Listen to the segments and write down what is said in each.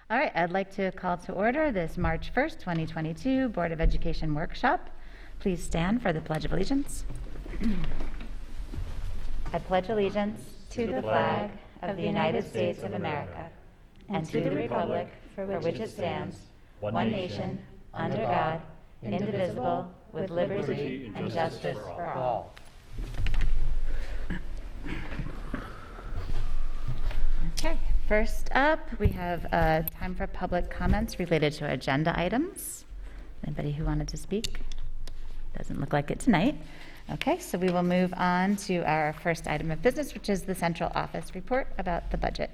All right, I'd like to call to order this March 1st, 2022 Board of Education workshop. Please stand for the Pledge of Allegiance. I pledge allegiance to the flag of the United States of America and to the republic for which it stands, one nation, under God, indivisible, with liberty and justice for all. Okay, first up, we have time for public comments related to agenda items. Anybody who wanted to speak? Doesn't look like it tonight. Okay, so we will move on to our first item of business, which is the central office report about the budget.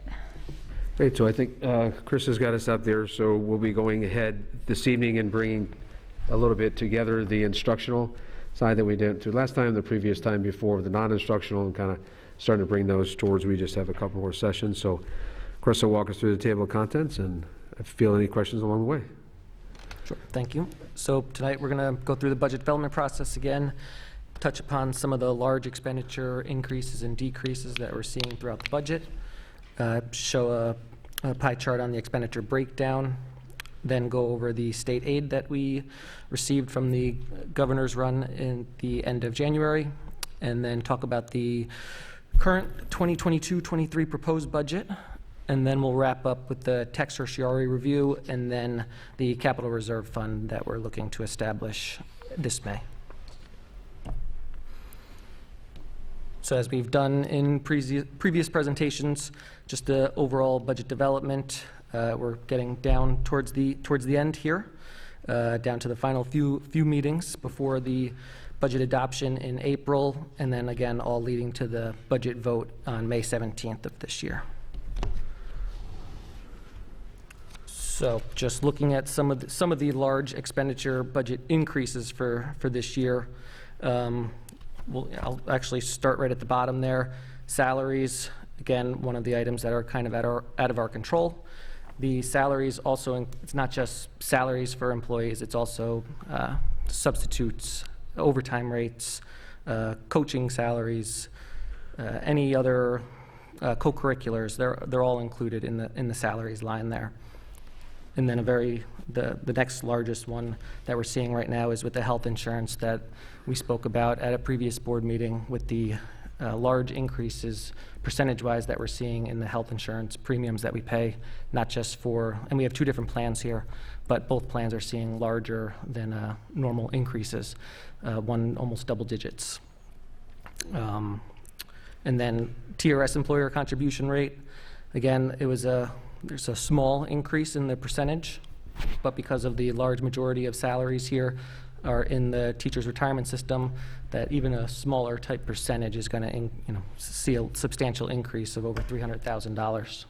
Great, so I think Chris has got us up there, so we'll be going ahead this evening and bringing a little bit together the instructional side that we did through last time, the previous time before, the non-instructional, and kind of starting to bring those towards, we just have a couple more sessions. So Chris will walk us through the table of contents, and if you feel any questions along the way. Sure, thank you. So tonight we're going to go through the budget development process again, touch upon some of the large expenditure increases and decreases that we're seeing throughout the budget, show a pie chart on the expenditure breakdown, then go over the state aid that we received from the governor's run in the end of January, and then talk about the current 2022-23 proposed budget, and then we'll wrap up with the tax certiorari review and then the capital reserve fund that we're looking to establish this May. So as we've done in previous presentations, just the overall budget development, we're getting down towards the end here, down to the final few meetings before the budget adoption in April, and then again all leading to the budget vote on May 17th of this year. So just looking at some of the large expenditure budget increases for this year. I'll actually start right at the bottom there. Salaries, again, one of the items that are kind of out of our control. The salaries also, it's not just salaries for employees, it's also substitutes, overtime rates, coaching salaries, any other co-curriculars. They're all included in the salaries line there. And then the next largest one that we're seeing right now is with the health insurance that we spoke about at a previous board meeting, with the large increases percentage-wise that we're seeing in the health insurance premiums that we pay, not just for, and we have two different plans here, but both plans are seeing larger than normal increases, one almost double digits. And then TRS employer contribution rate, again, there's a small increase in the percentage, but because of the large majority of salaries here are in the teacher's retirement system, that even a smaller type percentage is going to see a substantial increase of over $300,000.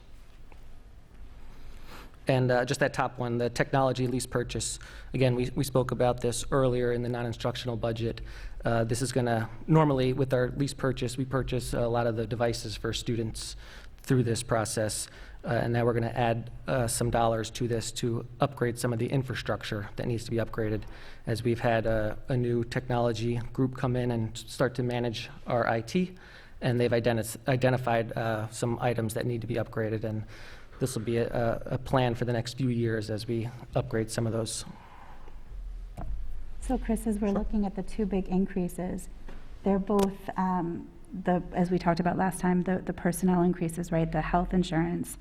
And just that top one, the technology lease purchase, again, we spoke about this earlier in the non-instructional budget. This is going to, normally with our lease purchase, we purchase a lot of the devices for students through this process. And now we're going to add some dollars to this to upgrade some of the infrastructure that needs to be upgraded, as we've had a new technology group come in and start to manage our IT, and they've identified some items that need to be upgraded, and this will be a plan for the next few years as we upgrade some of those. So Chris, as we're looking at the two big increases, they're both, as we talked about last time, the personnel increases, right? The health insurance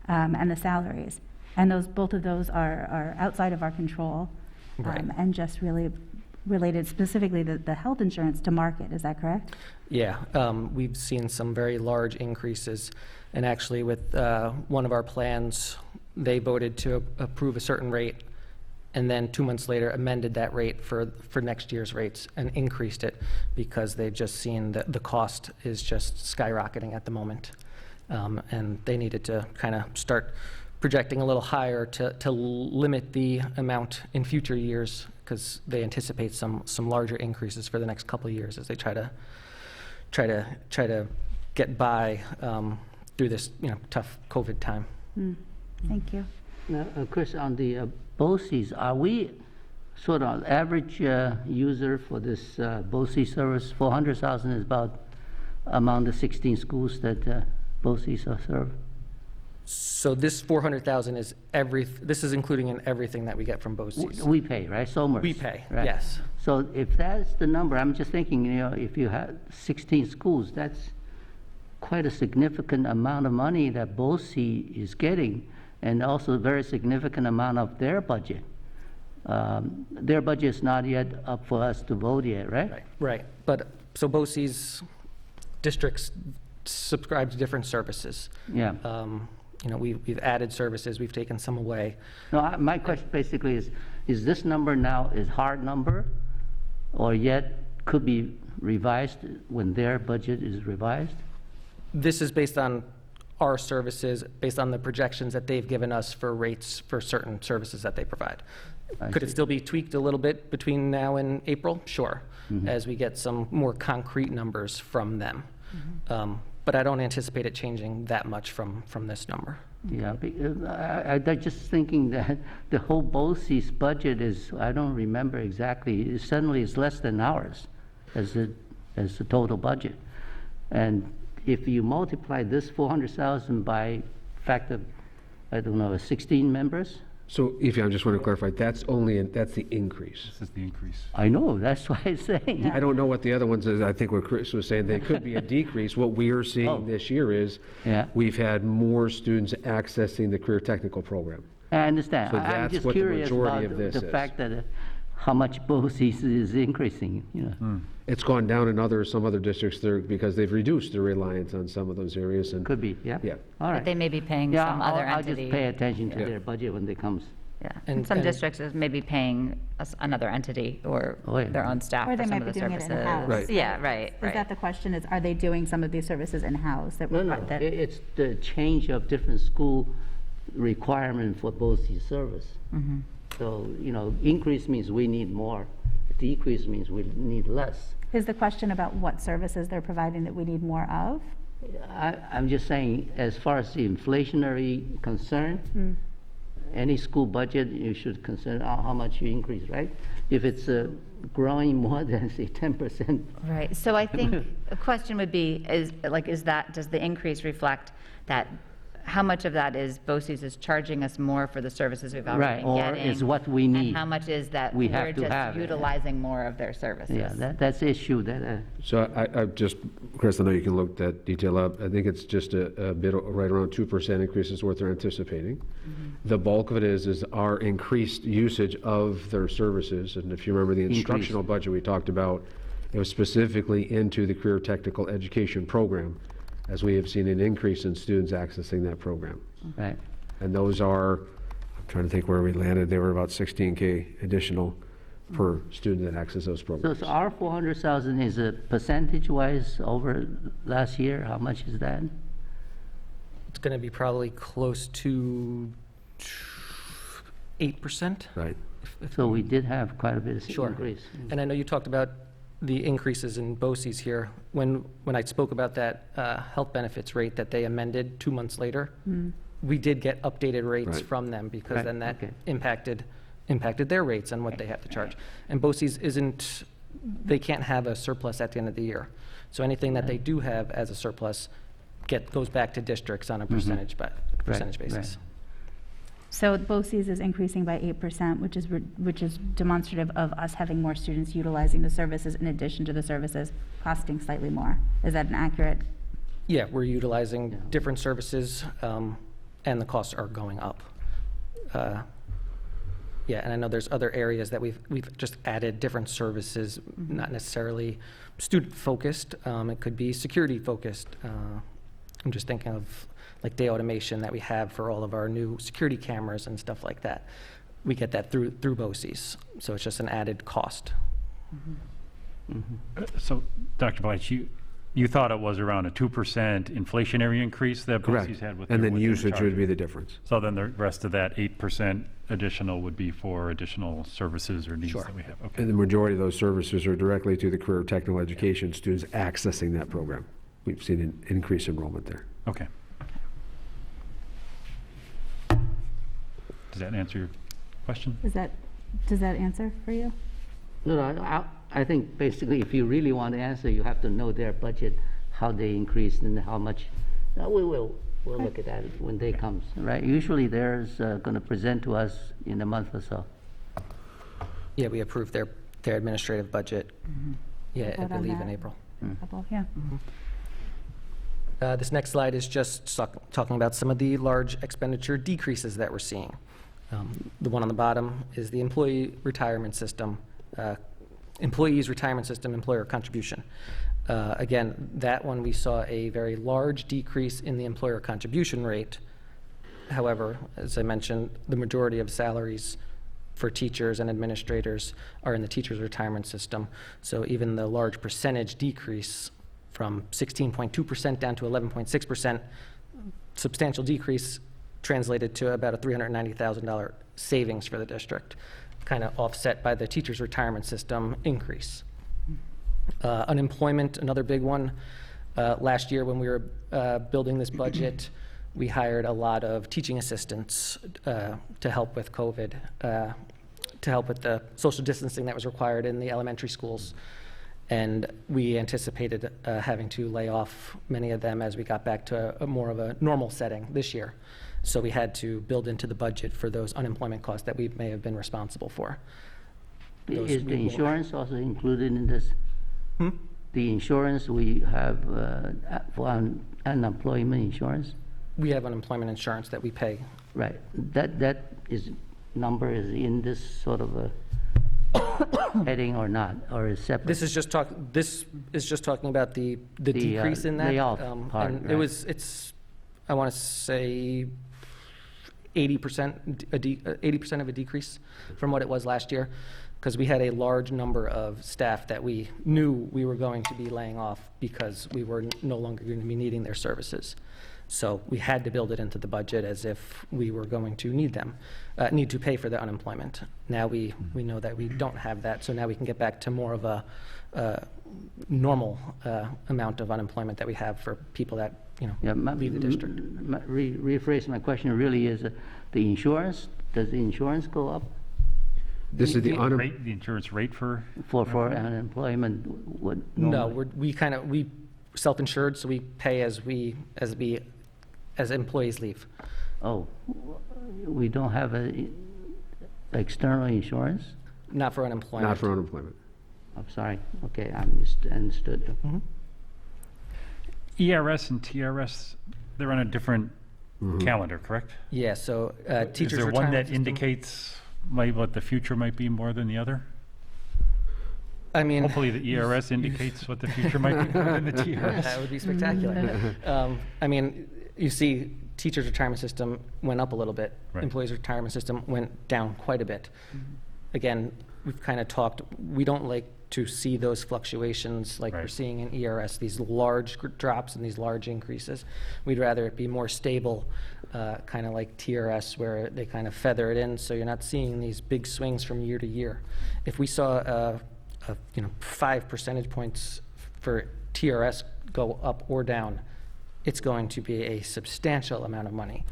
and the salaries. And both of those are outside of our control, Right. And just really related specifically the health insurance to market. Is that correct? Yeah, we've seen some very large increases, and actually with one of our plans, they voted to approve a certain rate, and then 2 months later amended that rate for next year's rates and increased it because they've just seen that the cost is just skyrocketing at the moment. And they needed to kind of start projecting a little higher to limit the amount in future years, because they anticipate some larger increases for the next couple of years as they try to get by through this tough COVID time. Thank you. Now, Chris, on the BOCES, are we sort of average user for this BOCE service? 400,000 is about among the 16 schools that BOCES serve? So this 400,000 is this is including in everything that we get from BOCES. We pay, right? Somers. We pay, right? yes. So if that's the number, I'm just thinking, if you have 16 schools, that's quite a significant amount of money that BOCES is getting, and also a very significant amount of their budget. Their budget is not yet up for us to vote yet, right? Right, but, so BOCES districts subscribe to different services. Yeah. We've added services, we've taken some away. No, my question basically is this number now is hard number, or yet could be revised when their budget is revised? This is based on our services, based on the projections that they've given us for rates for certain services that they provide. Could it still be tweaked a little bit between now and April? Sure, as we get some more concrete numbers from them. But I don't anticipate it changing that much from this number. Yeah, I'm just thinking that the whole BOCES budget is, I don't remember exactly, suddenly it's less than ours as the total budget. And if you multiply this 400,000 by factor, I don't know, 16 members? So, Ify, I just want to clarify, that's the increase. This is the increase. I know, that's why I'm saying. I don't know what the other ones is. I think what Chris was saying, they could be a decrease. What we are seeing this year is Yeah. we've had more students accessing the career technical program. I understand. So I'm that's just what the curious majority about of this the is. fact that how much BOCES is increasing, It's gone down in some other districts there because they've reduced their reliance on some of those areas. And Could be, yeah? Yeah. All But right. they may be paying Yeah, some other I'll entity. just pay attention to their budget when it comes. Yeah, And- and some and- districts is maybe paying another entity or Oh, yeah. their own staff Or for they some might of be the doing it services. in-house. Right. Yeah, right, Is that the question, are they doing some of these services in-house? That No, it's the change of different school requirement for BOCES service. So, increase means we need more, decrease means we need less. Is the question about what services they're providing that we need more of? I'm just saying, as far as the inflationary concern, any school budget, you should consider how much you increase, right? If it's growing more than, say, 10%, Right, so I think a question would be, does the increase reflect that, how much of that is BOCES is charging us more for the services we've already right, been or getting? is what we need. And how much is that we we're have to just have it. utilizing more of their services? Yeah, that's the issue that, So I just, Chris, I know you can look that detail up. I think it's just a bit, right around 2% increase is what they're anticipating. The bulk of it is our increased usage of their services. And if you remember the instructional budget we talked about, it was specifically into the career technical education program, as we have seen an increase in students accessing that program. right. And those are, I'm trying to think where we landed, they were about 16K additional per student that access those programs. So our 400,000 is a percentage-wise over last year, how much is that? It's going to be probably close to 8%. Right. So we did have quite a bit of Sure. increase. And I know you talked about the increases in BOCES here. When I spoke about that health benefits rate that they amended 2 months later, we did get updated rates Right. from them because Right, then that okay. impacted their rates and what they have to charge. And BOCES they can't have a surplus at the end of the year. So anything that they do have as a surplus goes back to districts on a percentage basis. right. So BOCES is increasing by 8%, which is demonstrative of us having more students utilizing the services in addition to the services costing slightly more. Is that an accurate? Yeah, we're utilizing different services, and the costs are going up. Yeah, and I know there's other areas that we've just added different services, not necessarily student-focused. It could be security-focused. I'm just thinking of like day automation that we have for all of our new security cameras and stuff like that. We get that through BOCES, so it's just an added cost. So, Dr. Bleich, you thought it was around a 2% inflationary increase that Correct. BOCES had with And then what they were usage would charging. be the difference. So then the rest of that 8% additional would be for additional services or needs Sure. that we have? Okay. And the majority of those services are directly to the career technical education students accessing that program. We've seen an increased enrollment there. Okay. Does that answer your question? Does that answer for you? No, I think basically if you really want to answer, you have to know their budget, how they increased and how much. We will We'll look at that when they comes, right? Usually they're going to present to us in a month or so. Yeah, we approved their administrative budget, yeah, I Vote on believe in that. April. Couple, yeah. This next slide is just talking about some of the large expenditure decreases that we're seeing. The one on the bottom is the employees retirement system, employer contribution. Again, that one, we saw a very large decrease in the employer contribution rate. However, as I mentioned, the majority of salaries for teachers and administrators are in the teachers' retirement system. So even the large percentage decrease from 16.2% down to 11.6%, substantial decrease translated to about a $390,000 savings for the district, kind of offset by the teachers' retirement system increase. Unemployment, another big one. Last year when we were building this budget, we hired a lot of teaching assistants to help with COVID, to help with the social distancing that was required in the elementary schools. And we anticipated having to lay off many of them as we got back to a more of a normal setting this year. So we had to build into the budget for those unemployment costs that we may have been responsible for. Is the insurance also included in this? The insurance we have for unemployment insurance? We have unemployment insurance that we pay. Right. That number is in this sort of a heading or not, or is separate? This is just talking about the decrease in that. layoff part, And right. it's, I want to say 80% of a decrease from what it was last year, because we had a large number of staff that we knew we were going to be laying off because we were no longer going to be needing their services. So we had to build it into the budget as if we were going to need them, need to pay for the unemployment. Now we know that we don't have that, so now we can get back to more of a normal amount of unemployment that we have for people that, leave the district. Rephrase my question really is, the insurance, does the insurance go up This is the Rate, the insurance rate for? for unemployment? Would No, normally- we self-insured, so we pay as employees leave. Oh, we don't have a external insurance? Not for unemployment. Not for unemployment. I'm sorry. Okay, I understood. ERS and TRS, they're on a different calendar, correct? Yeah, so teachers' Is there one retirement that system- indicates what the future might be more than the other? I mean, Hopefully the ERS indicates what the future might be more than the TRS. that would be spectacular. I mean, you see, teachers' retirement system went up a little bit. Right. Employees' retirement system went down quite a bit. Again, we've kind of talked, we don't like to see those fluctuations like we're Right. seeing in ERS, these large drops and these large increases. We'd rather it be more stable, kind of like TRS, where they kind of feather it in, so you're not seeing these big swings from year to year. If we saw 5 percentage points for TRS go up or down, it's going to be a substantial amount of money.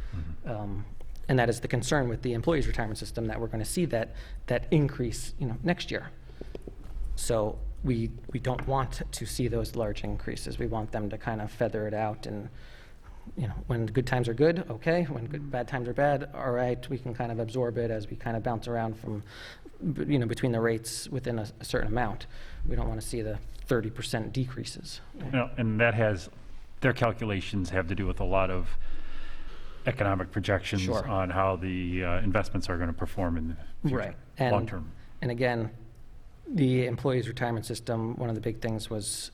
And that is the concern with the employees' retirement system, that we're going to see that increase, next year. So we don't want to see those large increases. We want them to kind of feather it out, and when good times are good, okay. When bad times are bad, all right, we can kind of absorb it as we kind of bounce around from, between the rates within a certain amount. We don't want to see the 30% decreases. And their calculations have to do with a lot of economic projections Sure. on how the investments are going to perform in the future, Right. And- long term. And again, the employees' retirement system, one of the big things was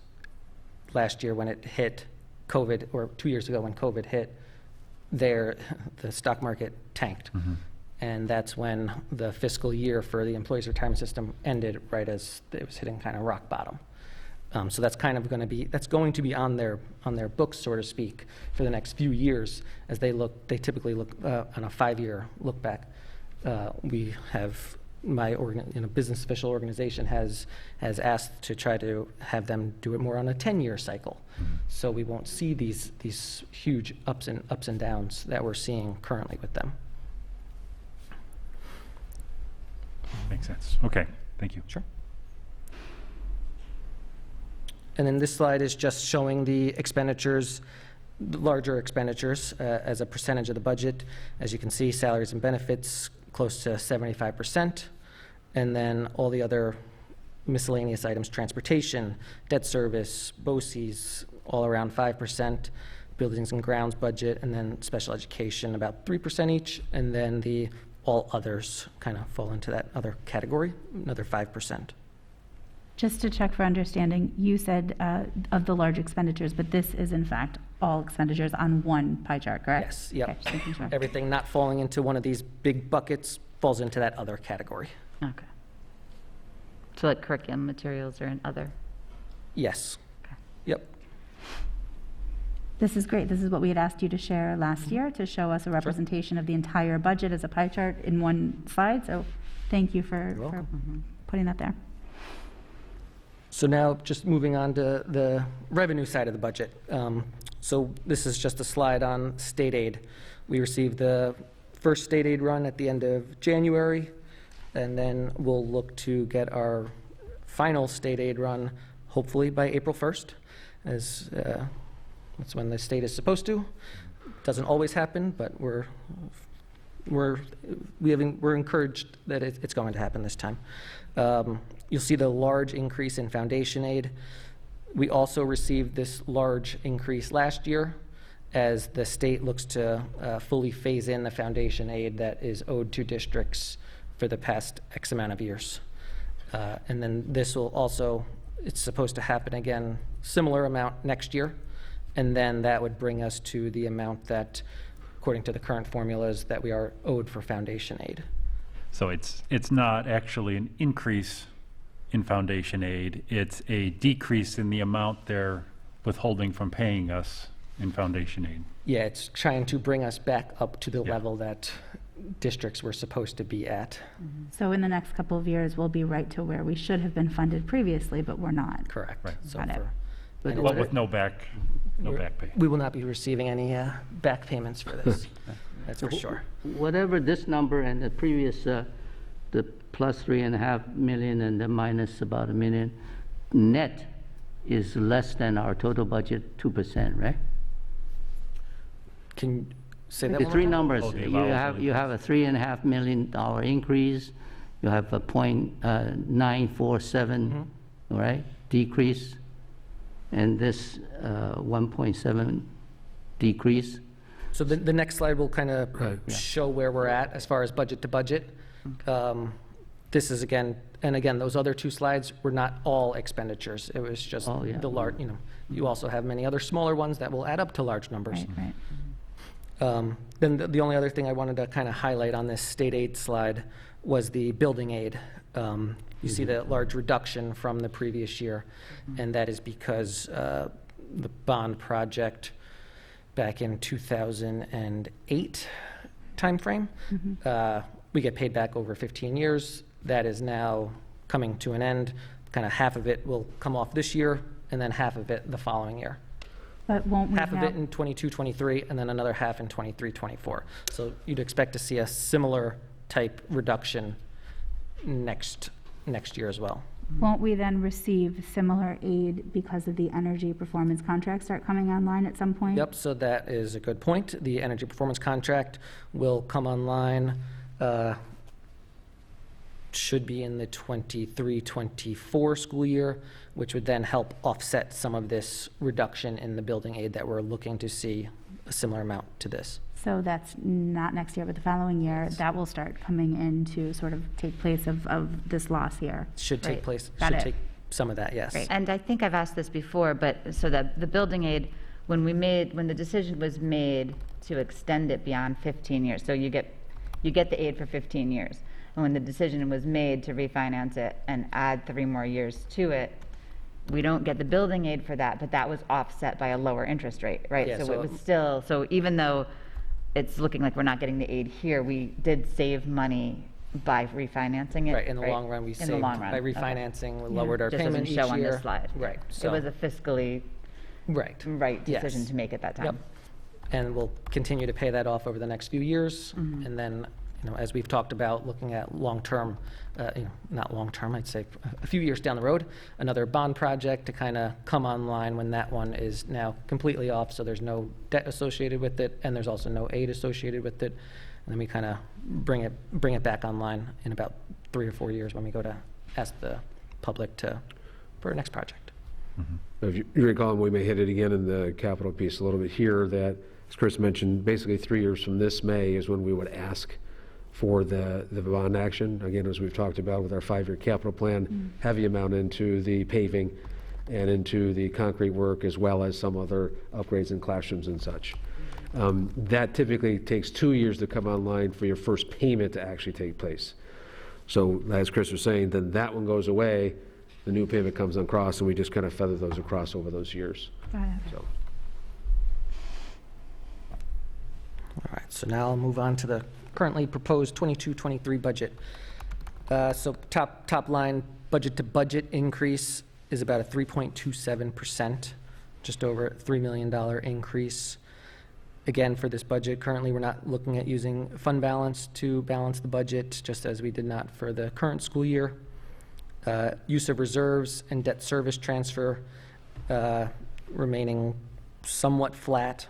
last year when it hit COVID, or 2 years ago when COVID hit, the stock market tanked. And that's when the fiscal year for the employees' retirement system ended, right as it was hitting kind of rock bottom. So that's kind of going to be on their books, so to speak, for the next few years as they typically look on a 5-year look back. We have my business official organization has asked to try to have them do it more on a 10-year cycle, so we won't see these huge ups and downs that we're seeing currently with them. Makes sense. Okay, thank you. Sure. And then this slide is just showing the expenditures larger expenditures as a percentage of the budget. As you can see, salaries and benefits close to 75%. And then all the other miscellaneous items, transportation, debt service, BOCES, all around 5%. Buildings and grounds budget, and then special education, about 3% each. And then the all others kind of fall into that other category, another 5%. Just to check for understanding, you said of the large expenditures, but this is in fact all expenditures on one pie chart, correct? Yes, yep. Okay, just making sure. Everything not falling into one of these big buckets falls into that other category. Okay. So like curriculum materials are in other? Yes. Okay. Yep. This is great. This is what we had asked you to share last year, to show us a representation of the entire budget as a pie chart in one slide. So thank you for putting that there. So now just moving on to the revenue side of the budget. So this is just a slide on state aid. We received the first state aid run at the end of January, and then we'll look to get our final state aid run hopefully by April 1st, as that's when the state is supposed to. Doesn't always happen, but we're encouraged that it's going to happen this time. You'll see the large increase in foundation aid. We also received this large increase last year as the state looks to fully phase in the foundation aid that is owed to districts for the past X amount of years. And then this will also, it's supposed to happen again, similar amount next year. And then that would bring us to the amount that, according to the current formulas, that we are owed for foundation aid. So it's not actually an increase in foundation aid, it's a decrease in the amount they're withholding from paying us in foundation aid. Yeah, it's trying to bring us back up to the Yeah. level that districts were supposed to be at. So in the next couple of years, we'll be right to where we should have been funded previously, but we're not. Correct. Right. So Got it. and But with no back pay. we will not be receiving any back payments for this. That's for sure. Whatever this number and the previous, the plus 3.5 million and the minus about 1 million, net is less than our total budget, 2%, right? Can you say that The one three more time? numbers, Oh, the you allowable have a $3.5 million increase, you have a .947, all right, decrease, and this 1.7 decrease. So the next slide will kind of Right. show where we're at as far as budget to budget. This is again, those other two slides were not all expenditures. It was just Oh, yeah. the large, you also have many other smaller ones that will add up to large numbers. Right, right. Then the only other thing I wanted to kind of highlight on this state aid slide was the building aid. You see the large reduction from the previous year, and that is because the bond project back in 2008 timeframe, we get paid back over 15 years. That is now coming to an end. Kind of half of it will come off this year, and then half of it the following year. But won't we Half of it have, in 22, 23, and then another half in 23, 24. So you'd expect to see a similar type reduction next year as well. won't we then receive similar aid because of the energy performance contracts start coming online at some point? Yep, so that is a good point. The energy performance contract will come online, should be in the 23, 24 school year, which would then help offset some of this reduction in the building aid that we're looking to see a similar amount to this. So that's not next year, but the following year, that will start coming in to sort of take place of this loss here. Should take Right. place, Got should it. take some of that, yes. Great. And I think I've asked this before, but so that the building aid, when the decision was made to extend it beyond 15 years, so you get the aid for 15 years. And when the decision was made to refinance it and add 3 more years to it, we don't get the building aid for that, but that was offset by a lower interest rate, right? Yeah, So so- it was still, so even though it's looking like we're not getting the aid here, we did save money by refinancing it. Right, in the long run, we In the saved, long run, by okay. refinancing, we Yeah. lowered our Just payment doesn't each year. show on this slide. Right, It so, was a fiscally right. right decision Yes. to make at that Yep. time. And we'll continue to pay that off over the next few years. Mm-hmm. And then, as we've talked about, looking at long-term, not long-term, I'd say a few years down the road, another bond project to kind of come online when that one is now completely off, so there's no debt associated with it, and there's also no aid associated with it. And then we kind of bring it back online in about 3 or 4 years when we go to ask the public for our next project. If you recall, we may hit it again in the capital piece a little bit here, that, as Chris mentioned, basically 3 years from this May is when we would ask for the bond action. Again, as we've talked about with our 5-year capital plan, heavy amount into the paving and into the concrete work, as well as some other upgrades in classrooms and such. That typically takes 2 years to come online for your first payment to actually take place. So as Chris was saying, then that one goes away, the new payment comes across, and we just kind of feather those across over those years. Got it. So. All right, so now I'll move on to the currently proposed 22-23 budget. So top line, budget to budget increase is about a 3.27%, just over $3 million increase. Again, for this budget, currently, we're not looking at using fund balance to balance the budget, just as we did not for the current school year. Use of reserves and debt service transfer remaining somewhat flat.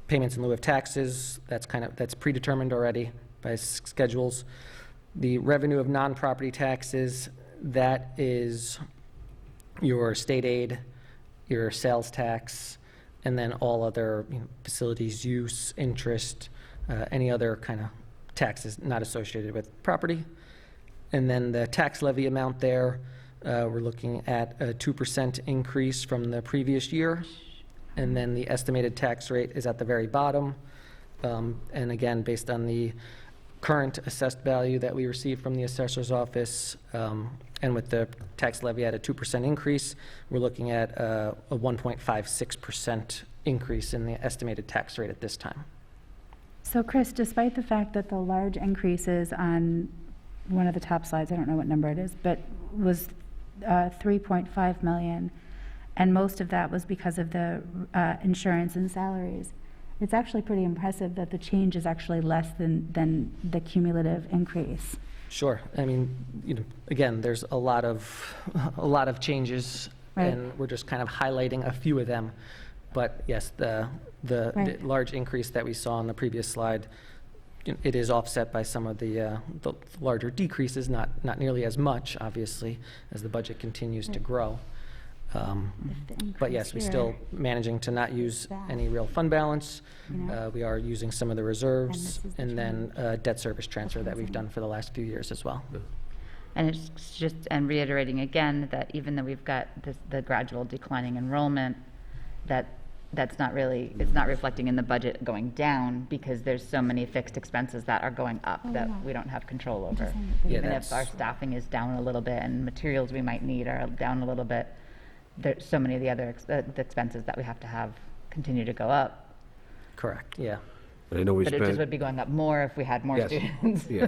Payments in lieu of taxes, that's predetermined already by schedules. The revenue of non-property taxes, that is your state aid, your sales tax, and then all other facilities use, interest, any other kind of taxes not associated with property. And then the tax levy amount there, we're looking at a 2% increase from the previous year. And then the estimated tax rate is at the very bottom. And again, based on the current assessed value that we received from the assessor's office, and with the tax levy at a 2% increase, we're looking at a 1.56% increase in the estimated tax rate at this time. So Chris, despite the fact that the large increases on one of the top slides, I don't know what number it is, but was 3.5 million, and most of that was because of the insurance and salaries. It's actually pretty impressive that the change is actually less than the cumulative increase. Sure. I mean, again, there's a lot of changes, Right. and we're just kind of highlighting a few of them. But yes, the Right. large increase that we saw on the previous slide, it is offset by some of the larger decreases, not nearly as much, obviously, as the budget continues to Right. grow. If the But yes, increase we're still here managing to not use is that, any real fund balance. you know? We are using some of the And reserves, this is the and then debt service transfer that we've That's done for the last few years as well. And it's just, and reiterating again, that even though we've got the gradual declining enrollment, that's not really, it's not reflecting in the budget going down, because there's so many fixed expenses that are going up Oh, that yeah. we don't have control I'm over. just saying that Yeah, Even if our that's- staffing is down a little bit and materials we might need are down a little bit, there's so many of the other the expenses that we have to have continue to go up. Correct, yeah. And I know we But it just spent, would be going up more if we had more Yes. students. yeah.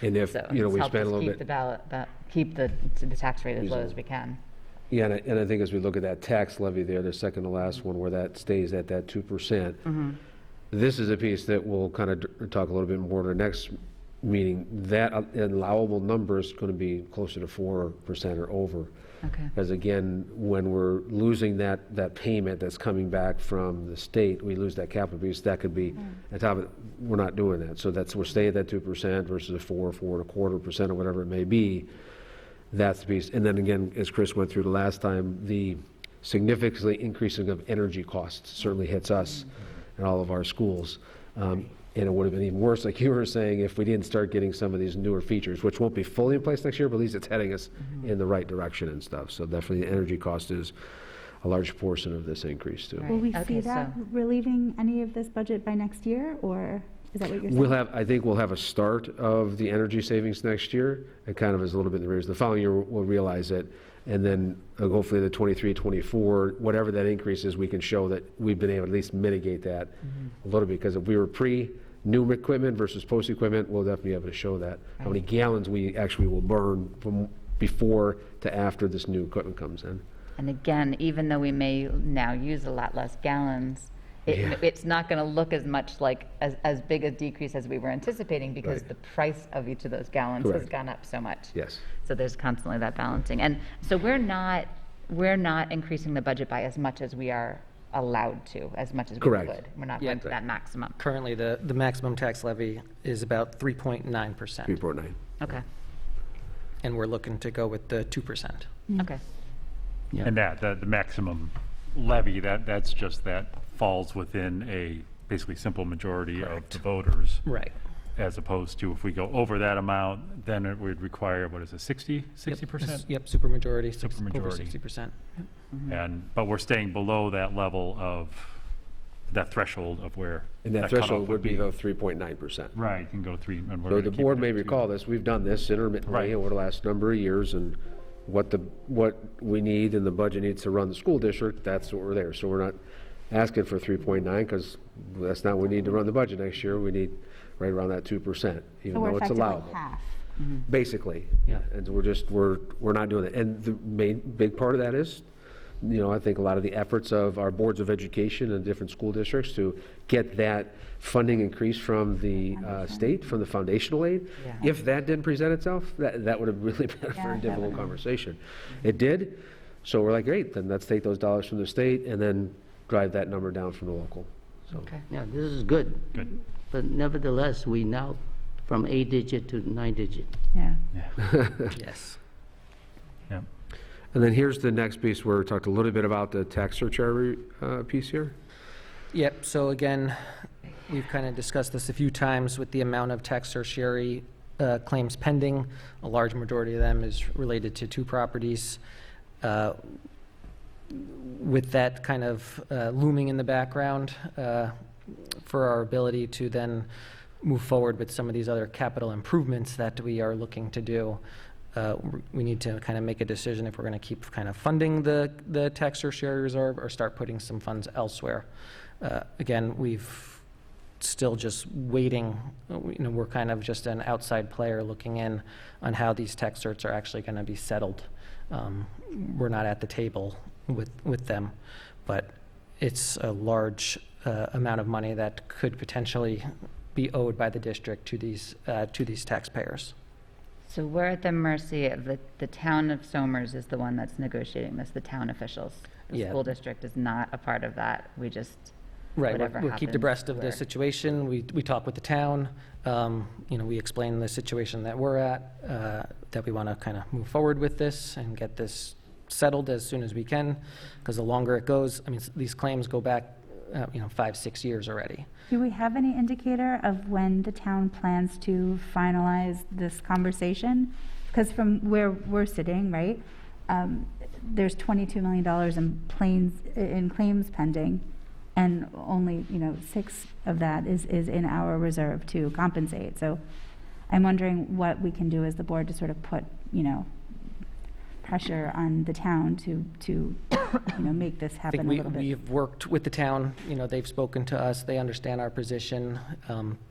And if, So we it's helped spent a us little keep bit. the keep the tax rate as low as we can. Yeah, and I think as we look at that tax levy there, the second to last one, where that stays at that 2%, this is a piece that we'll kind of talk a little bit more in our next meeting. That allowable number is going to be closer to 4% or over. Okay. Because again, when we're losing that payment that's coming back from the state, we lose that capital piece, that could be, on top of it, we're not doing that. So we're staying at that 2% versus a 4.25% or whatever it may be. That's the piece. And then again, as Chris went through the last time, the significantly increasing of energy costs certainly hits us in all of our schools. And it would have been even worse, like you were saying, if we didn't start getting some of these newer features, which won't be fully in place next year, but at least it's heading us in the right direction and stuff. So definitely the energy cost is a large portion of this increase too. Will we Okay, see that so- relieving any of this budget by next year, or is that what you're saying? I think we'll have a start of the energy savings next year. It kind of is a little bit in the rears. The following year, we'll realize it. And then hopefully the 23, 24, whatever that increase is, we can show that we've been able to at least mitigate that a little bit. Because if we were pre-new equipment versus post-equipment, we'll definitely be able to show that. How many gallons we actually will burn from before to after this new equipment comes in. And again, even though we may now use a lot less gallons, Yeah. it's not going to look as much like, as big a decrease as we were anticipating because Right. the price of each of those gallons has Correct. gone up so much. Yes. So there's constantly that balancing. And so we're not increasing the budget by as much as we are allowed to, as much as we Correct. could. We're not Yeah. going to that maximum. Currently, the maximum tax levy is about 3.9%, 3.9. Okay, and we're looking to go with the 2%. okay. Yeah. And the maximum levy, that's just, that falls within a basically simple majority of the voters, Right. as opposed to if we go over that amount, then it would require, what is it, 60%? Yep, supermajority, over Supermajority. 60%. But we're staying below that level of, that threshold of where. And that cutoff threshold would be the 3.9%. Right, you can go 3. And we're So gonna the keep board it may at 2. recall this, we've done this intermittently Right. over the last number of years, and what we need and the budget needs to run the school district, that's what we're there. So we're not asking for 3.9, because that's not what we need to run the budget next year. We need right around that 2%, even So we're though it's effectively allowable. half. Basically. Yeah. And we're not doing that. And the big part of that is, I think a lot of the efforts of our boards of education and different school districts to get that funding increase from the state, from the foundational aid. Yeah. If that didn't present itself, that would have really been a Yeah, very that difficult would. conversation. It did, so we're like, great, then let's take those dollars from the state and then drive that number down from the local. So Okay. Yeah, this is good. Good. But nevertheless, we now from 8-digit to 9-digit. Yeah. Yes. Yeah. And then here's the next piece where we talked a little bit about the tax surcharge piece here. Yep, so again, we've kind of discussed this a few times with the amount of tax tertiary claims pending. A large majority of them is related to 2 properties. With that kind of looming in the background, for our ability to then move forward with some of these other capital improvements that we are looking to do, we need to kind of make a decision if we're going to keep kind of funding the tax tertiary reserve or start putting some funds elsewhere. Again, we've still just waiting, we're kind of just an outside player looking in on how these tax certs are actually going to be settled. We're not at the table with them, but it's a large amount of money that could potentially be owed by the district to these taxpayers. So we're at the mercy of the town of Somers is the one that's negotiating this, the town officials. The Yeah. school district is not a part of that. We just, Right, whatever we'll keep happens, abreast of the we're- situation. We talk with the town. We explain the situation that we're at, that we want to kind of move forward with this and get this settled as soon as we can, because the longer it goes, these claims go back, 5-6 years already. Do we have any indicator of when the town plans to finalize this conversation? Because from where we're sitting, right, there's $22 million in claims pending, and only, 6 of that is in our reserve to compensate. So I'm wondering what we can do as the board to sort of put, pressure on the town to make this I happen think a little bit. we've worked with the town, they've spoken to us, they understand our position,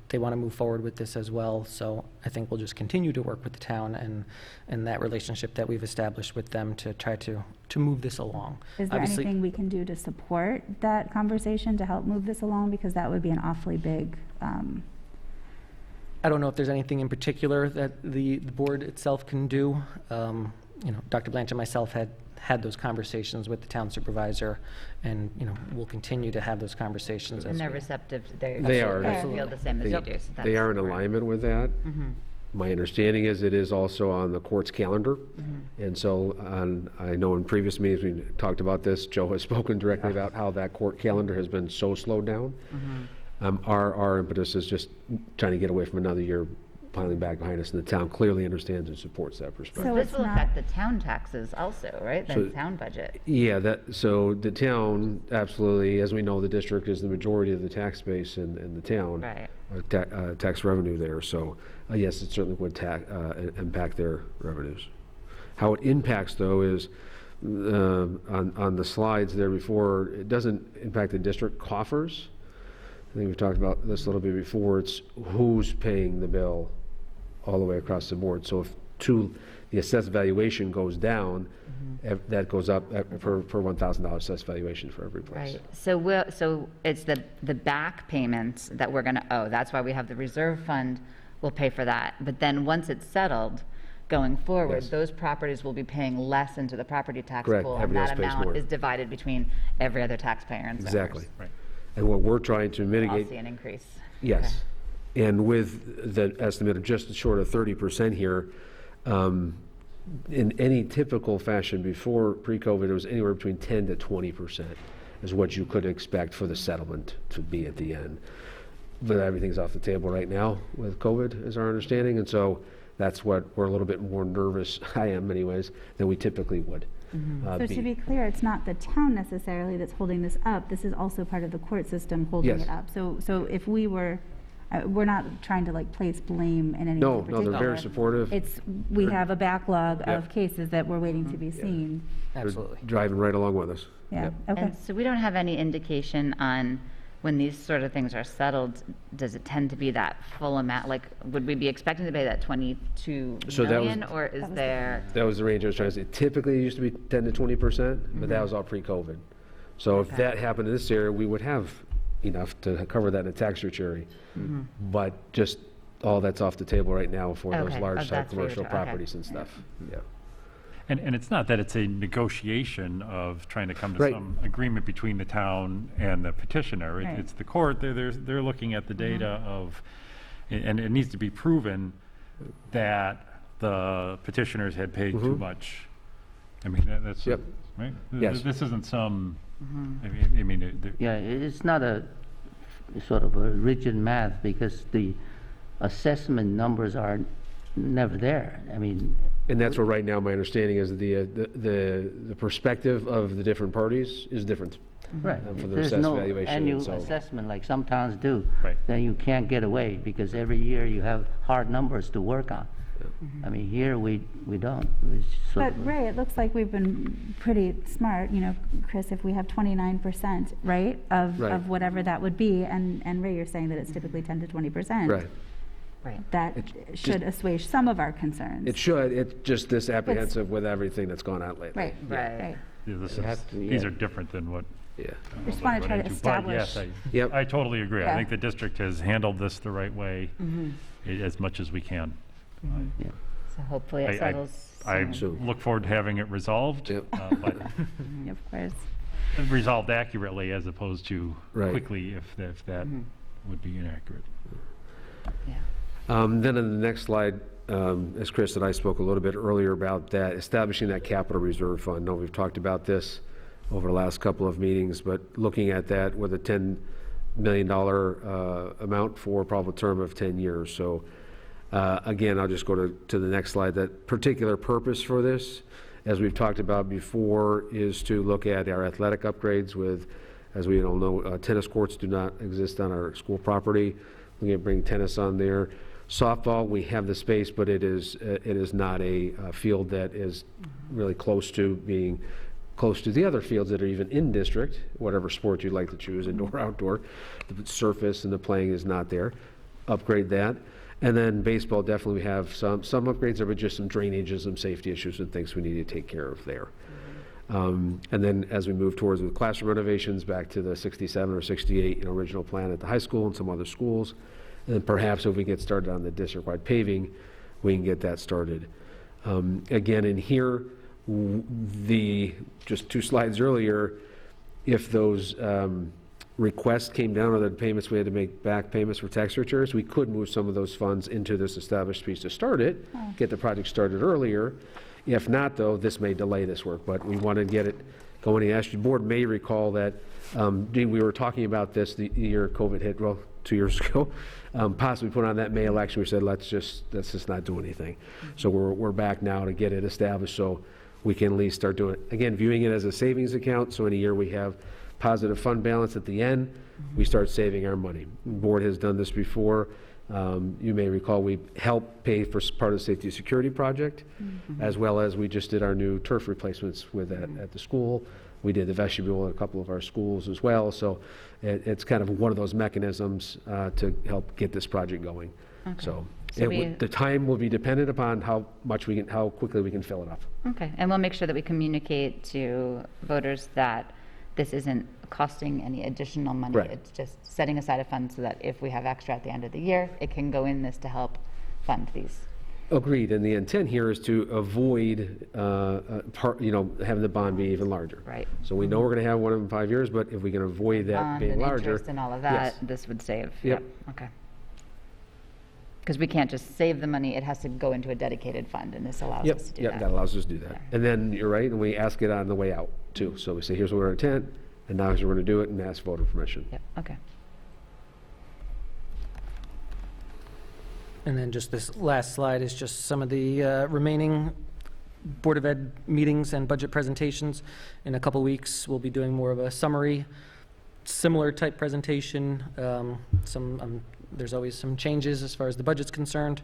they want to move forward with this as well, so I think we'll just continue to work with the town and that relationship that we've established with them to try to move this along. Is there Obviously- anything we can do to support that conversation to help move this along? Because that would be an awfully big, I don't know if there's anything in particular that the board itself can do. Dr. Blanch and myself had those conversations with the town supervisor, and, we'll continue to have those conversations. and as they're we- receptive. They are. They feel the same as you do. So They that's are in great. alignment with that. My understanding is it is also on the court's calendar. And so I know in previous meetings, we talked about this. Joe has spoken directly about how that court calendar has been so slowed down. Our impetus is just trying to get away from another year piling back behind us, and the town clearly understands and supports that perspective. So This it's will not- affect the town taxes also, right? So- The town budget. Yeah, so the town, absolutely, as we know, the district is the majority of the tax base in the town. Right. Tax revenue there, so yes, it certainly would impact their revenues. How it impacts, though, is on the slides there before, it doesn't impact the district coffers. I think we've talked about this a little bit before. It's who's paying the bill all the way across the board. So if the assessed valuation goes down, that goes up per $1,000 assessed valuation for every place. Right, so it's the back payments that we're gonna owe, that's why we have the reserve fund, we'll pay for that. But then, once it's settled, going forward, Yes. those properties will be paying less into the property tax Correct. pool. And Everybody that else pays more. amount is divided between every other taxpayer and Somers. Exactly. Right. And what we're trying to I'll mitigate. see an increase. Yes. And with the estimate of just short of 30% here, in any typical fashion before pre-COVID, it was anywhere between 10 to 20% is what you could expect for the settlement to be at the end. But everything's off the table right now with COVID, is our understanding, and so that's what we're a little bit more nervous, I am anyways, than we typically would. So to be clear, it's not the town necessarily that's holding this up, this is also part of the court system holding Yes. it up. So if we were, we're not trying to like place blame in any No, way no, they're very particular. supportive. It's, we have a backlog Yep. of cases that we're waiting to be seen. They're Absolutely. driving right along with us. Yeah, Yep. okay. And so we don't have any indication on when these sort of things are settled, does it tend to be that full amount? Like, would we be expecting to pay that 22 So that was- million, or is there? That was the range I was trying to say. Typically, it used to be 10 to 20%, but that was all pre-COVID. So if Okay. that happened in this area, we would have enough to cover that in a tax return. But just all that's off the table right now for those Okay. large Oh, type that's what you're commercial ta- okay. properties and stuff. Yeah. And it's not that it's a negotiation of trying to come to Right. some agreement between the town and the petitioner. Right. It's the court, they're looking at the data of, and it needs to be proven that the petitioners had paid too much. I mean, that's, Yep. right? Yes. This isn't some, I mean, Yeah, it's not a sort of a rigid math because the assessment numbers are never there. I mean, And that's what right now, my understanding is the perspective of the different parties is different. right, for if the there's assessed no valuation, annual so- assessment like some towns do, Right. then you can't get away because every year you have hard numbers to work on. I mean, here we don't. It's sort But of- Ray, it looks like we've been pretty smart, you know, Chris, if we have 29%, right, Right. of whatever that would be, and Ray, you're saying that it's typically 10 to 20%. Right. Right. That should assuage some of our concerns. It should, it's just this apprehensive with everything that's gone on lately. Right, Right. right. this It has is, to- these yeah. are different than what. Yeah. Just want to try to But establish. yes, Yep. I totally agree. Yeah. I think the district has handled this the right way as much as we can. yeah. So hopefully it I- settles I soon. look forward to having it resolved, Yep. but Of course. resolved accurately as opposed to Right. quickly if that would be inaccurate. Yeah. Then on the next slide, as Chris and I spoke a little bit earlier about that, establishing that capital reserve fund. I know we've talked about this over the last couple of meetings, but looking at that with a $10 million amount for probably a term of 10 years. So again, I'll just go to the next slide. That particular purpose for this, as we've talked about before, is to look at our athletic upgrades with, as we all know, tennis courts do not exist on our school property. We're going to bring tennis on there. Softball, we have the space, but it is not a field that is really close to being close to the other fields that are even in district, whatever sport you'd like to choose, indoor, outdoor. The surface and the playing is not there. Upgrade that. And then baseball, definitely we have some upgrades there, but just some drainage and some safety issues and things we need to take care of there. And then as we move towards with classroom renovations, back to the 67 or 68 original plan at the high school and some other schools. And then perhaps if we get started on the district-wide paving, we can get that started. Again, in here, just 2 slides earlier, if those requests came down or the payments, we had to make back payments for tax returns, we could move some of those funds into this established piece to start it, get the project started earlier. If not, though, this may delay this work, but we want to get it going. The ASHI board may recall that, Dean, we were talking about this the year COVID hit, well, 2 years ago, possibly put on that May election, we said, let's just not do anything. So we're back now to get it established so we can at least start doing it. Again, viewing it as a savings account, so in a year we have positive fund balance at the end, we start saving our money. The board has done this before. You may recall we helped pay for part of the safety and security project, as well as we just did our new turf replacements with that at the school. We did the vestibule at a couple of our schools as well. So it's kind of one of those mechanisms to help get this project going. So So The time will be dependent upon how quickly we can fill it up. Okay, and we'll make sure that we communicate to voters that this isn't costing any additional money. Right. It's just setting aside a fund so that if we have extra at the end of the year, it can go in this to help fund these. Agreed, and the intent here is to avoid, having the bond be even larger. Right. So we know we're going to have one in 5 years, but if we can avoid that Bond being and larger. interest and all of that, yes. this would save. Yep. Okay. Because we can't just save the money, it has to go into a dedicated fund, and this allows Yep, us to do yep, that. that allows us to do that. Yeah. And then, you're right, and we ask it on the way out, too. So we say, here's what our intent, and now here's what we're going to do it, and ask voter permission. Yep, okay. And then just this last slide is just some of the remaining Board of Ed meetings and budget presentations. In a couple weeks, we'll be doing more of a summary, similar type presentation. There's always some changes as far as the budget's concerned.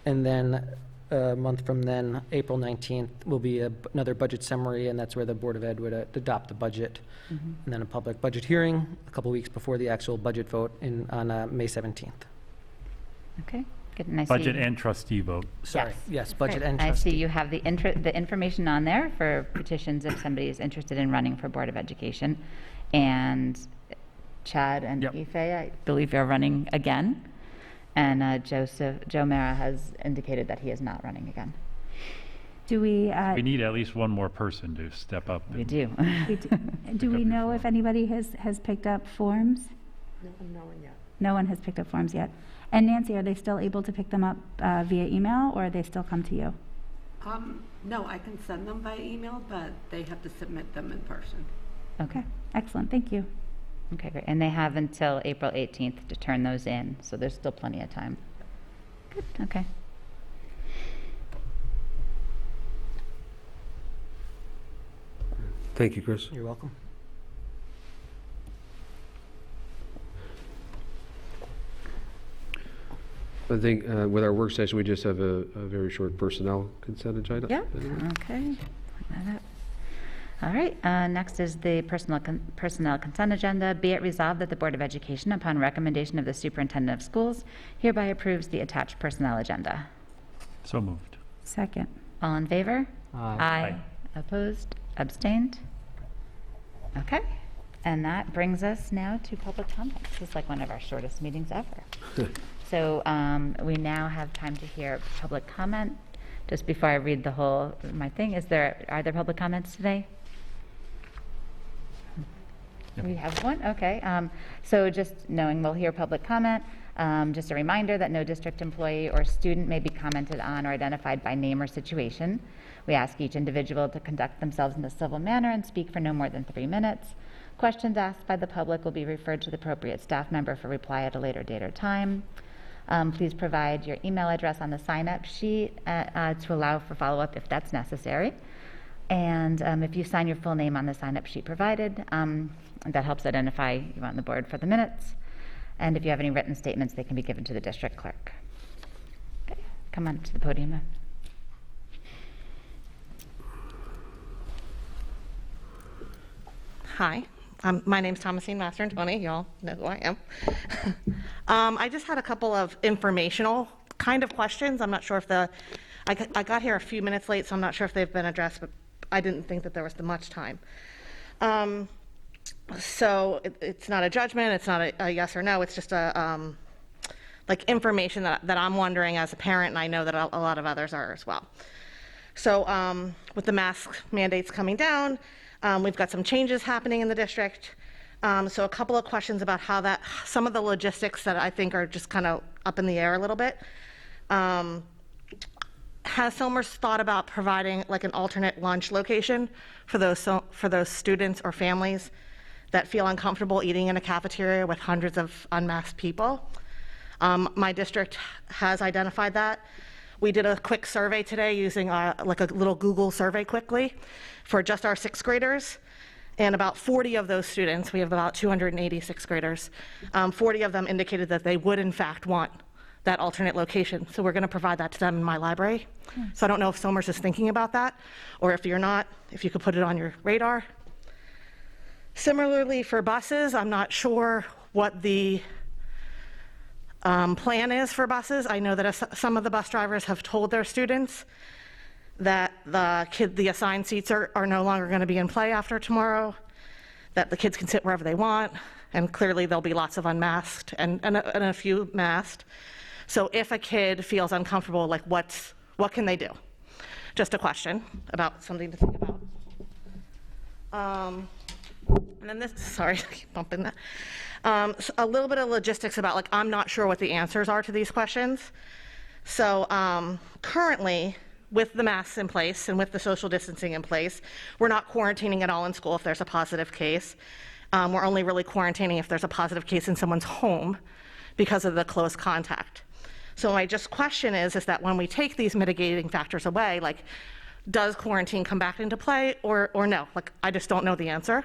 And then a month from then, April 19th, will be another budget summary, and that's where the Board of Ed would adopt the budget. Mhm. And then a public budget hearing a couple weeks before the actual budget vote on May 17th. Okay, good, and I see. Budget and trustee vote. Sorry, yes, budget Great. and I trustee. see you have the information on there for petitions if somebody is interested in running for Board of Education. And Chad and Yep. Ife, I believe you're running again. And Joe Mara has indicated that he is not running again. Do we, We need at least one more person to step up. We and- do. do we up your know if form. anybody has picked up forms? No one yet. No one has picked up forms yet. And Nancy, are they still able to pick them up via email, or they still come to you? No, I can send them by email, but they have to submit them in person. Okay, Excellent, thank you. okay, great. And they have until April 18th to turn those in, so there's still plenty of time. Good, okay. Thank you, Chris. You're welcome. I think with our work session, we just have a very short personnel consent agenda. Yeah, okay. Point that up. All right, next is the personnel consent agenda. Be it resolved that the Board of Education, upon recommendation of the Superintendent of Schools, hereby approves the attached personnel agenda. So moved. Second. All in favor? Aye. Opposed? Abstained? Okay, and that brings us now to public comment. This is like one of our shortest meetings ever. So we now have time to hear public comment. Just before I read the whole, my thing, are there public comments today? Yep. We have one, okay. So just knowing we'll hear public comment, just a reminder that no district employee or student may be commented on or identified by name or situation. We ask each individual to conduct themselves in a civil manner and speak for no more than 3 minutes. Questions asked by the public will be referred to the appropriate staff member for reply at a later date or time. Please provide your email address on the sign-up sheet to allow for follow-up if that's necessary. And if you sign your full name on the sign-up sheet provided, that helps identify you on the board for the minutes. And if you have any written statements, they can be given to the district clerk. Okay, come on to the podium. Hi, my name's Thomasine Master-Antoni. Y'all know who I am. I just had a couple of informational kind of questions. I'm not sure if I got here a few minutes late, so I'm not sure if they've been addressed, but I didn't think that there was much time. So it's not a judgment, it's not a yes or no, it's just like information that I'm wondering as a parent, and I know that a lot of others are as well. So with the mask mandates coming down, we've got some changes happening in the district. So a couple of questions about how some of the logistics that I think are just kind of up in the air a little bit. Has Somers thought about providing like an alternate lunch location for those students or families that feel uncomfortable eating in a cafeteria with hundreds of unmasked people? My district has identified that. We did a quick survey today using like a little Google survey quickly for just our 6th graders. And about 40 of those students, we have about 280 6th graders, 40 of them indicated that they would in fact want that alternate location. So we're going to provide that to them in my library. So I don't know if Somers is thinking about that, or if you're not, if you could put it on your radar. Similarly for buses, I'm not sure what the plan is for buses. I know that some of the bus drivers have told their students that the assigned seats are no longer going to be in play after tomorrow, that the kids can sit wherever they want, and clearly there'll be lots of unmasked and a few masked. So if a kid feels uncomfortable, like what can they do? Just a question about something to think about. And then this, sorry, I keep bumping that. So a little bit of logistics about, like, I'm not sure what the answers are to these questions. So currently, with the masks in place and with the social distancing in place, we're not quarantining at all in school if there's a positive case. We're only really quarantining if there's a positive case in someone's home because of the close contact. So my just question is that when we take these mitigating factors away, like, does quarantine come back into play or no? Like, I just don't know the answer.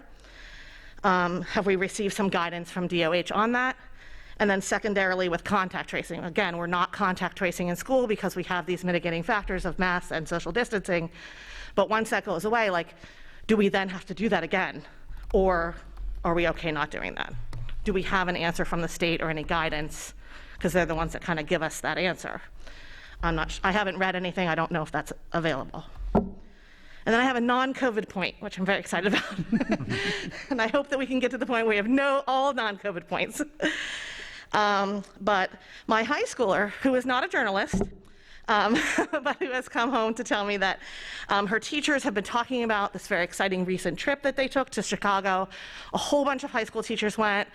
Have we received some guidance from DOH on that? And then secondarily, with contact tracing, again, we're not contact tracing in school because we have these mitigating factors of masks and social distancing. But once that goes away, like, do we then have to do that again? Or are we okay not doing that? Do we have an answer from the state or any guidance? Because they're the ones that kind of give us that answer. I haven't read anything. I don't know if that's available. And then I have a non-COVID point, which I'm very excited about. And I hope that we can get to the point where we have all non-COVID points. But my high schooler, who is not a journalist, but who has come home to tell me that her teachers have been talking about this very exciting recent trip that they took to Chicago. A whole bunch of high school teachers went.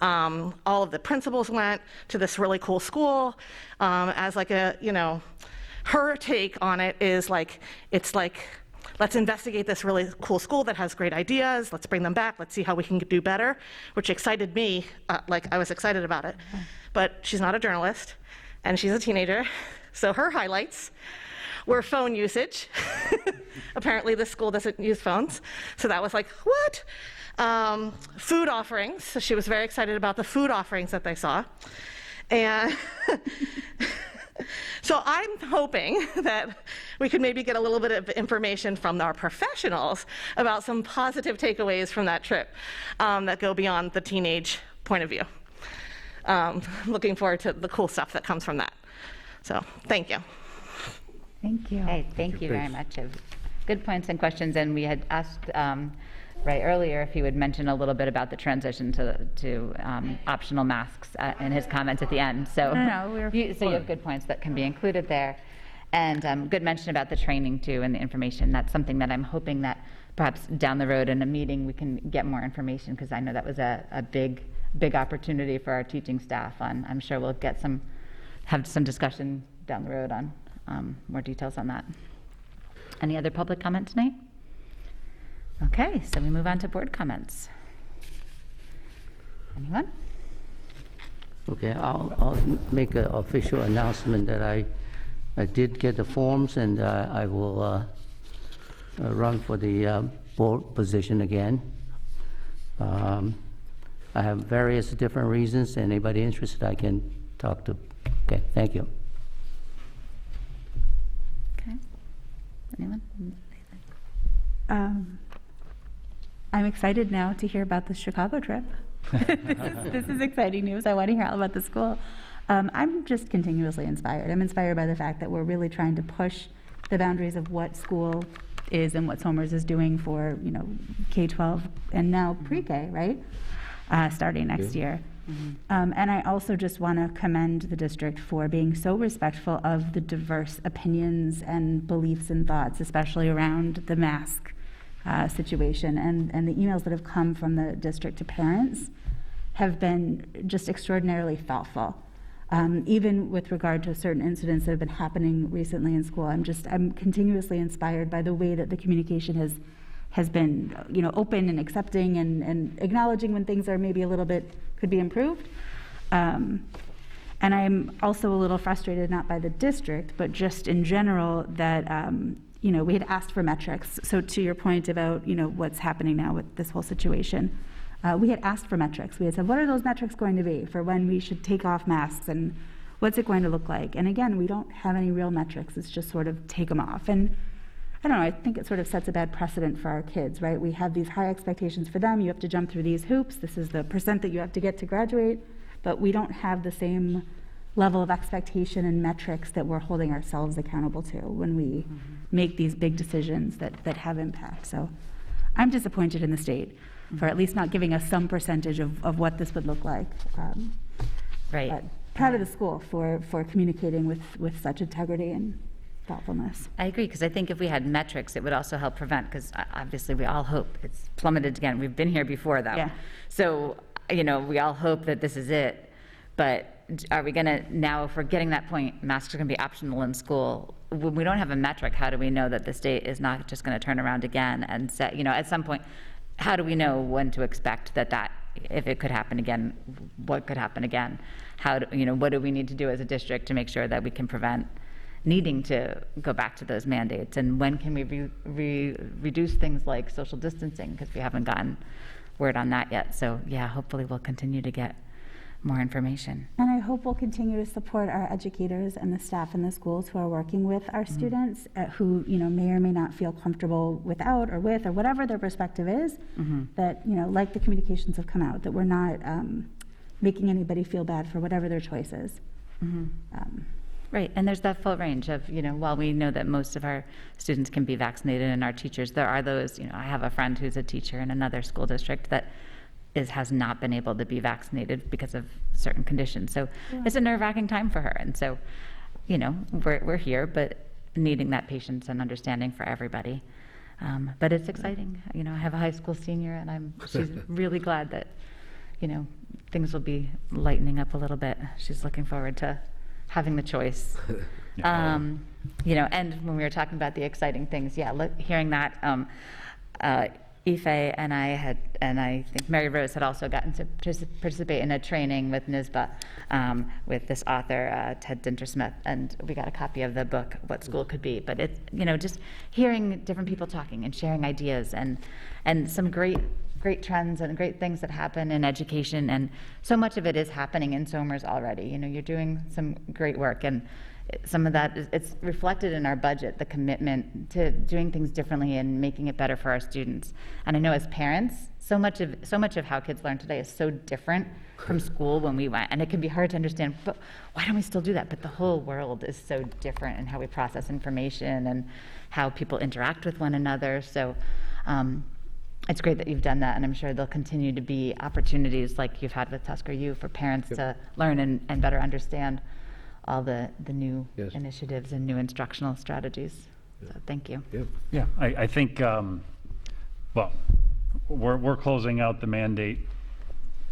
All of the principals went to this really cool school as like her take on it is like, it's like, let's investigate this really cool school that has great ideas. Let's bring them back. Let's see how we can do better, which excited me. Like, I was excited about it. But she's not a journalist, and she's a teenager. So her highlights were phone usage. Apparently, this school doesn't use phones. So that was like, what? Food offerings. So she was very excited about the food offerings that they saw. And so I'm hoping that we could maybe get a little bit of information from our professionals about some positive takeaways from that trip that go beyond the teenage point of view. Looking forward to the cool stuff that comes from that. So, thank you. Thank you. Okay, thank you very much. Good points and questions, and we had asked right earlier if he would mention a little bit about the transition to optional masks in his comments at the end. So, you have good points that can be included there, and good mention about the training too and the information. That's something that I'm hoping that perhaps down the road in a meeting we can get more information, because I know that was a big opportunity for our teaching staff. I'm sure we'll have some discussion down the road on more details on that. Any other public comment tonight? Okay, so we move on to board comments. Anyone? Okay, I'll make an official announcement that I did get the forms, and I will run for the board position again. I have various different reasons. Anybody interested, I can talk to. Okay, thank you. Okay. Anyone? I'm excited now to hear about the Chicago trip. This is exciting news. I want to hear all about the school. I'm just continuously inspired. I'm inspired by the fact that we're really trying to push the boundaries of what school is and what Somers is doing for, K-12 and now pre-K, right? Starting next year. And I also just want to commend the district for being so respectful of the diverse opinions and beliefs and thoughts, especially around the mask situation. And the emails that have come from the district to parents have been just extraordinarily thoughtful. Even with regard to certain incidents that have been happening recently in school, I'm continuously inspired by the way that the communication has been, open and accepting and acknowledging when things are maybe a little bit could be improved. And I'm also a little frustrated, not by the district, but just in general that, we had asked for metrics. So to your point about, what's happening now with this whole situation, we had asked for metrics. We had said, what are those metrics going to be for when we should take off masks and what's it going to look like? And again, we don't have any real metrics. It's just sort of take them off. And I don't know, I think it sort of sets a bad precedent for our kids, right? We have these high expectations for them. You have to jump through these hoops. This is the percent that you have to get to graduate. But we don't have the same level of expectation and metrics that we're holding ourselves accountable to when we make these big decisions that have impact. So I'm disappointed in the state for at least not giving us some percentage of what this would look like. Right. But proud of the school for communicating with such integrity and thoughtfulness. I agree, because I think if we had metrics, it would also help prevent, because obviously we all hope it's plummeted again. We've been here before, though. Yeah. So, we all hope that this is it. But are we going to, now if we're getting that point, masks are going to be optional in school, when we don't have a metric, how do we know that the state is not just going to turn around again and say, at some point, how do we know when to expect that if it could happen again, what could happen again? What do we need to do as a district to make sure that we can prevent needing to go back to those mandates? And when can we reduce things like social distancing? Because we haven't gotten word on that yet. So yeah, hopefully we'll continue to get more information. And I hope we'll continue to support our educators and the staff in the schools who are working with our students who, may or may not feel comfortable without or with or whatever their perspective is, that, like the communications have come out, that we're not making anybody feel bad for whatever their choice is. Right, and there's that full range of, while we know that most of our students can be vaccinated and our teachers, there are those, I have a friend who's a teacher in another school district that has not been able to be vaccinated because of certain conditions. So it's a nerve-wracking time for her. And so, we're here, but needing that patience and understanding for everybody. But it's exciting. I have a high school senior, and she's really glad that, things will be lightening up a little bit. She's looking forward to having the choice. And when we were talking about the exciting things, hearing that, Ife and I think Mary Rose had also gotten to participate in a training with NISBA with this author, Ted Dintersmith, and we got a copy of the book, What School Could Be. But it's, just hearing different people talking and sharing ideas and some great trends and great things that happen in education, and so much of it is happening in Somers already. You're doing some great work, and some of that it's reflected in our budget, the commitment to doing things differently and making it better for our students. And I know as parents, so much of how kids learn today is so different from school when we went, and it can be hard to understand, but why don't we still do that? But the whole world is so different in how we process information and how people interact with one another. So it's great that you've done that, and I'm sure there'll continue to be opportunities like you've had with Tusker U for parents to learn and better understand all the new initiatives and new instructional strategies. So thank you. Yeah, I think, we're closing out the mandate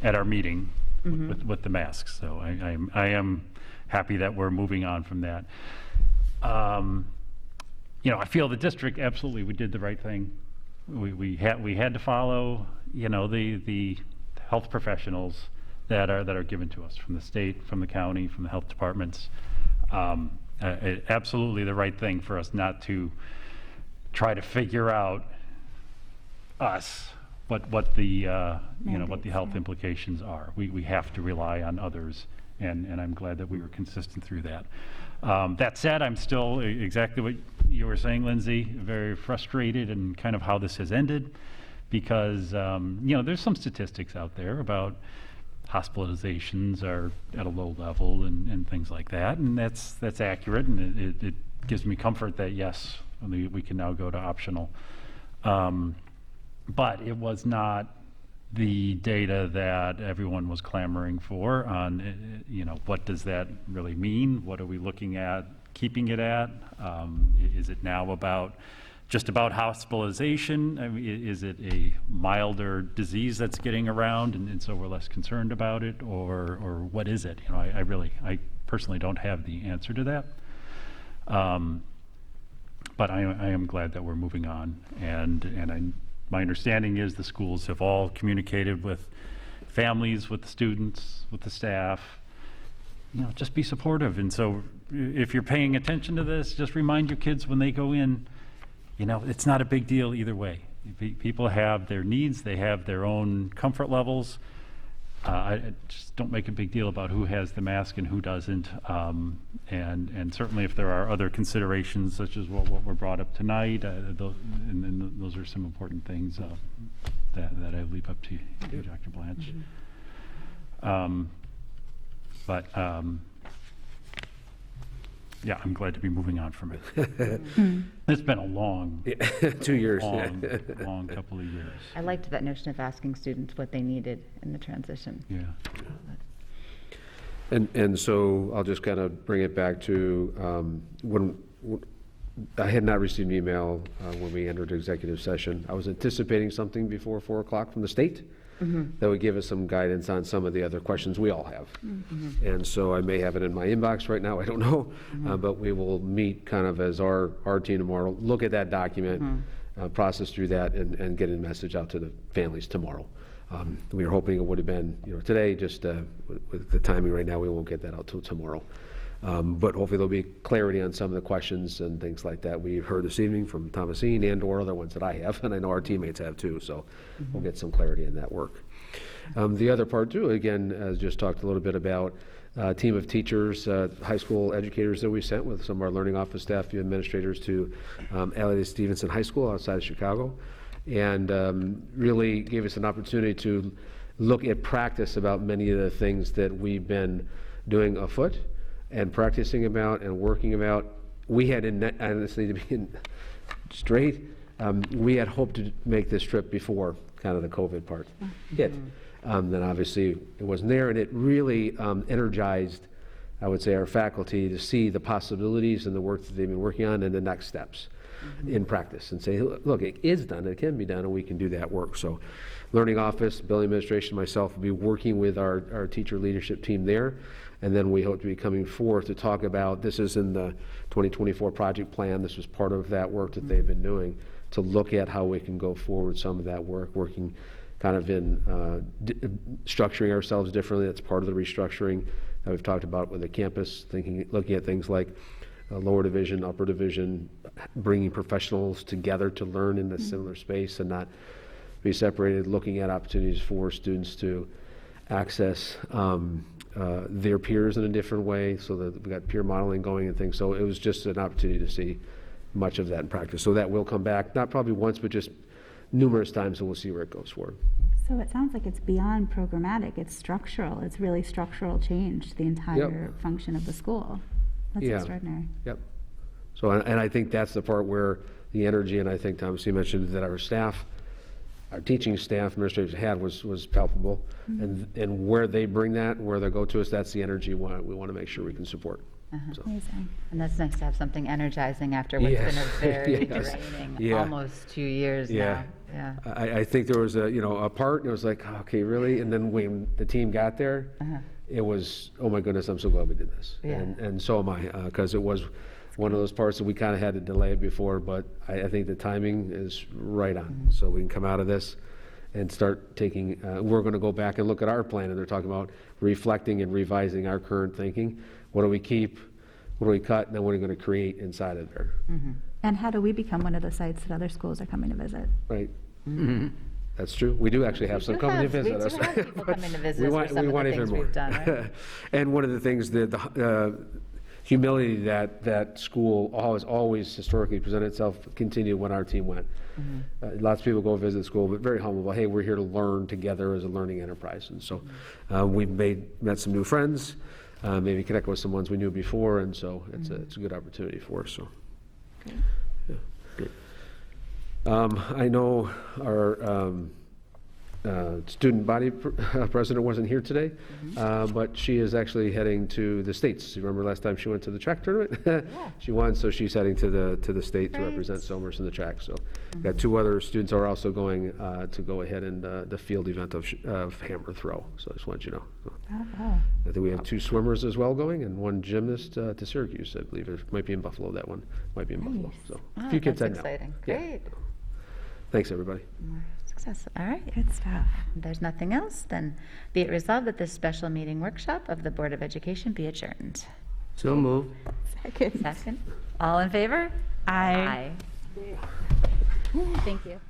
at our meeting with the masks, so I am happy that we're moving on from that. I feel the district, absolutely, we did the right thing. We had to follow, the health professionals that are given to us from the state, from the county, from the health departments. Absolutely the right thing for us not to try to figure out what the health implications are. We have to rely on others, and I'm glad that we were consistent through that. That said, I'm still exactly what you were saying, Lindsay, very frustrated and kind of how this has ended, because there's some statistics out there about hospitalizations are at a low level and things like that, and that's accurate, and it gives me comfort that yes, we can now go to optional. But it was not the data that everyone was clamoring for on, what does that really mean? What are we looking at keeping it at? Is it now just about hospitalization? I mean, is it a milder disease that's getting around and so we're less concerned about it, or what is it? I personally don't have the answer to that. But I am glad that we're moving on, and my understanding is the schools have all communicated with families, with the students, with the staff, just be supportive. And so if you're paying attention to this, just remind your kids when they go in, it's not a big deal either way. People have their needs, they have their own comfort levels. I just don't make a big deal about who has the mask and who doesn't. And certainly if there are other considerations such as what were brought up tonight, those are some important things that I leave up to you, Dr. Blanche. yeah, I'm glad to be moving on from it. It's been a long, 2 years. long, long couple of years. I liked that notion of asking students what they needed in the transition. Yeah. And so I'll just kind of bring it back to when I had not received an email when we entered executive session. I was anticipating something before 4 o'clock from the state that would give us some guidance on some of the other questions we all have. And so I may have it in my inbox right now, I don't know. But we will meet kind of as our team tomorrow, look at that document, process through that, and get a message out to the families tomorrow. We were hoping it would have been, today, just with the timing right now, we won't get that out till tomorrow. But hopefully there'll be clarity on some of the questions and things like that we heard this evening from Thomasine and/or other ones that I have, and I know our teammates have too, so we'll get some clarity in that work. The other part too, again, as just talked a little bit about, a team of teachers, high school educators that we sent with some of our learning office staff, administrators to Allied Stevenson High School outside of Chicago, and really gave us an opportunity to look at practice about many of the things that we've been doing afoot and practicing about and working about. We had, honestly, to be straight, we had hoped to make this trip before kind of the COVID part hit. Then obviously it wasn't there, and it really energized, I would say, our faculty to see the possibilities and the work that they've been working on and the next steps in practice, and say, look, it is done, it can be done, and we can do that work. So learning office, building administration, myself will be working with our teacher leadership team there, and then we hope to be coming forth to talk about, this is in the 2024 project plan, this was part of that work that they've been doing, to look at how we can go forward some of that work, working kind of in structuring ourselves differently. That's part of the restructuring that we've talked about with the campus, looking at things like lower division, upper division, bringing professionals together to learn in a similar space and not be separated, looking at opportunities for students to access their peers in a different way, so that we've got peer modeling going and things. So it was just an opportunity to see much of that in practice. So that will come back, not probably once, but just numerous times, and we'll see where it goes forward. So it sounds like it's beyond programmatic, it's structural, it's really structural change, the entire function of the school. That's Yeah. extraordinary. Yep. So, and I think that's the part where the energy, and I think Thomas, you mentioned that our staff, our teaching staff, administrators had was palpable, and where they bring that, where they go to us, that's the energy we want to make sure we can support. So, Amazing. And that's nice to have something energizing after what's been a very Yes. draining, almost 2 years now. Yeah. I think there was a part, and it was like, okay, really? And then when the team got there, it was, oh my goodness, I'm so glad we did this. Yeah. And so am I, because it was one of those parts that we kind of had to delay it before, but I think the timing is right on. So we can come out of this and start taking, we're going to go back and look at our plan, and they're talking about reflecting and revising our current thinking. What do we keep? What do we cut? And then what are we going to create inside of there? And how do we become one of the sites that other schools are coming to visit? Right? That's true. We do actually have some coming to visit us. We do have people coming to visit We us want- for some we of want the even things more. we've done, right? And one of the things that the humility that school has always historically presented itself continued when our team went. Lots of people go visit school, but very humble. Hey, we're here to learn together as a learning enterprise. And so we've met some new friends, maybe connect with some ones we knew before, and so it's a good opportunity for us. So. Yeah, good. I know our student body president wasn't here today, but she is actually heading to the States. You remember last time she went to the track tournament? She won, so she's heading to the state to represent Somers in the track. So got 2 other students are also going to go ahead in the field event of hammer throw. So I just wanted you to know. So I think we have 2 swimmers as well going, and 1 gymnast to Syracuse, I believe. It might be in Buffalo, that one. Might be in Buffalo. So a few kids That's heading out. exciting. Yeah. Great. Thanks, everybody. More success. All right. Good stuff. If there's nothing else, then be it resolved that this special meeting workshop of the Board of Education be adjourned. So moved. Second. Second. All in favor? Aye. Thank you.